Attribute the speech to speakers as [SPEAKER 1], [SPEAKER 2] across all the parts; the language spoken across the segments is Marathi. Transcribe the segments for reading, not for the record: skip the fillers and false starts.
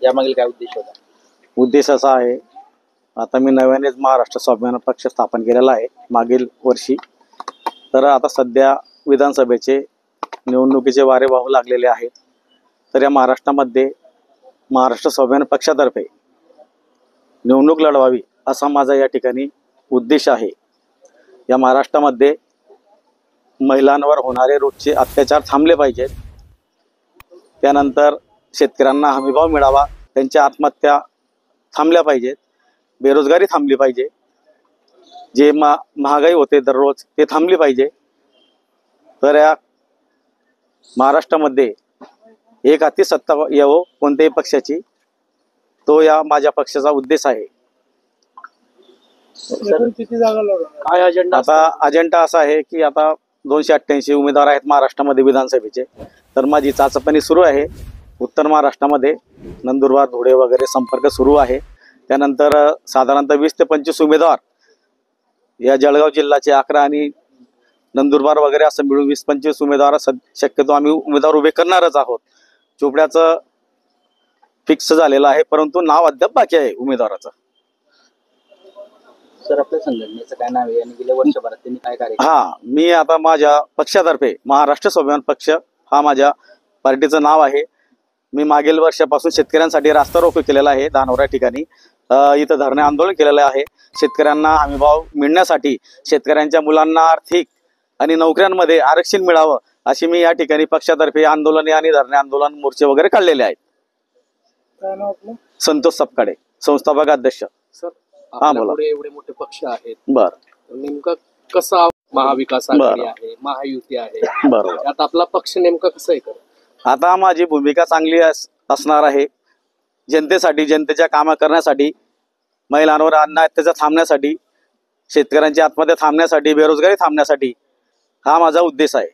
[SPEAKER 1] यामागील काय उद्देश होता?
[SPEAKER 2] उद्देश असा आहे, आता मी नव्यानेच महाराष्ट्र स्वाभिमान पक्ष स्थापन केलेला आहे मागील वर्षी. तर आता सध्या विधानसभेचे निवडणुकीचे वारे वाहू लागलेले आहेत. तर या महाराष्ट्रामध्ये महाराष्ट्र स्वाभिमान पक्षातर्फे निवडणूक लढवावी असा माझा या ठिकाणी उद्देश आहे. या महाराष्ट्रामध्ये महिलांवर होणारे रोजचे अत्याचार थांबले पाहिजेत. त्यानंतर शेतकऱ्यांना हमीभाव मिळावा, त्यांच्या आत्महत्या थांबल्या पाहिजेत, बेरोजगारी थांबली पाहिजे, जे महागाई होते दररोज ते थांबली पाहिजे. तर या महाराष्ट्रामध्ये एक हाती सत्ता यावो कोणत्याही पक्षाची, तो या माझ्या पक्षाचा उद्देश आहे.
[SPEAKER 1] किती जागा काय अजेंडा?
[SPEAKER 2] आता अजेंडा असा आहे की आता 288 उमेदवार आहेत महाराष्ट्रामध्ये विधानसभेचे. तर माझी चाचपणी सुरू आहे. उत्तर महाराष्ट्रामध्ये नंदुरबार, धुळे वगैरे संपर्क सुरू आहे. त्यानंतर साधारणतः 20 ते 25 उमेदवार या जळगाव जिल्ह्याचे 11 आणि नंदुरबार वगैरे असं मिळून 20-25 उमेदवार शक्यतो आम्ही उमेदवार उभे करणारच आहोत. चोपड्याचं फिक्स झालेलं आहे, परंतु नाव अद्याप बाकी आहे उमेदवाराचं.
[SPEAKER 1] सर, आपल्या संघटनेचं काय नाव आहे आणि गेल्या वर्षभरात त्यांनी काय कार्य?
[SPEAKER 2] मी आता माझ्या पक्षातर्फे महाराष्ट्र स्वाभिमान पक्ष हा माझ्या पार्टीचं नाव आहे. मी मागील वर्षापासून शेतकऱ्यांसाठी रास्ता रोको केलेला आहे. धानोरा ठिकाणी इथं धरणे आंदोलन केलेलं आहे. शेतकऱ्यांना हमीभाव मिळण्यासाठी, शेतकऱ्यांच्या मुलांना आर्थिक आणि नोकऱ्यांमध्ये आरक्षण मिळावं अशी मी या ठिकाणी पक्षातर्फे आंदोलने आणि धरणे आंदोलन मोर्चे वगैरे काढलेले आहेत.
[SPEAKER 1] काय नाव आपलं?
[SPEAKER 2] संतोष सपकाळे, संस्थापक अध्यक्ष.
[SPEAKER 1] सर, आपल्याकडे एवढे मोठे पक्ष आहेत,
[SPEAKER 2] बरं,
[SPEAKER 1] नेमका कसा महाविकास आघाडी आहे, महायुती आहे,
[SPEAKER 2] बरोबर,
[SPEAKER 1] आता आपला पक्ष नेमका कसा आहे?
[SPEAKER 2] आता माझी भूमिका चांगली असणार आहे. जनतेसाठी, जनतेच्या कामं करण्यासाठी, महिलांवर अन्याय अत्याचार थांबण्यासाठी, शेतकऱ्यांची आत्महत्या थांबण्यासाठी, बेरोजगारी थांबण्यासाठी हा माझा उद्देश आहे.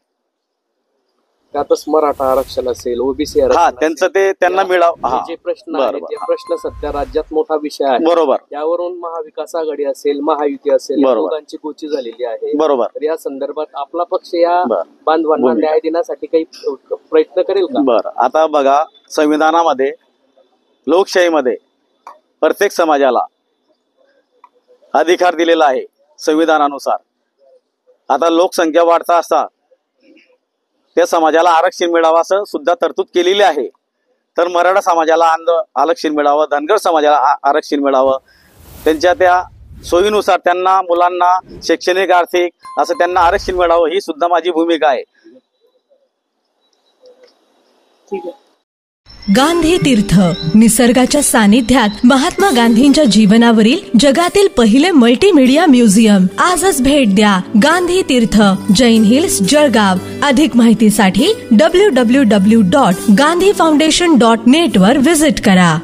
[SPEAKER 1] त्यातच मराठा आरक्षण असेल, ओबीसी आरक्षण,
[SPEAKER 2] त्यांचं ते त्यांना मिळावं,
[SPEAKER 1] जे प्रश्न आहेत, जे प्रश्न सध्या राज्यात मोठा विषय आहे,
[SPEAKER 2] बरोबर,
[SPEAKER 1] त्यावरून महाविकास आघाडी असेल, महायुती असेल, दोघांची गोची झालेली आहे, बरोबर. तर या संदर्भात आपला पक्ष या बांधवांना न्याय देण्यासाठी काही प्रयत्न करेल का?
[SPEAKER 2] बरं, आता बघा, संविधानामध्ये, लोकशाहीमध्ये प्रत्येक समाजाला अधिकार दिलेला आहे संविधानानुसार. आता लोकसंख्या वाढता असता त्या समाजाला आरक्षण मिळावं असं सुद्धा तरतूद केलेली आहे. तर मराठा समाजाला आरक्षण मिळावं, धनगर समाजाला आरक्षण मिळावं, त्यांच्या त्या सोयीनुसार त्यांना, मुलांना शैक्षणिक, आर्थिक असं त्यांना आरक्षण मिळावं, ही सुद्धा माझी भूमिका आहे.
[SPEAKER 1] ठीक आहे.
[SPEAKER 3] गांधी तीर्थ, निसर्गाच्या सानिध्यात महात्मा गांधींच्या जीवनावरील जगातील पहिले मल्टीमीडिया म्युझियम. आजच भेट द्या. गांधी तीर्थ, जैन हिल्स, जळगाव. अधिक माहितीसाठी www.gandhifoundation.net वर विजिट करा.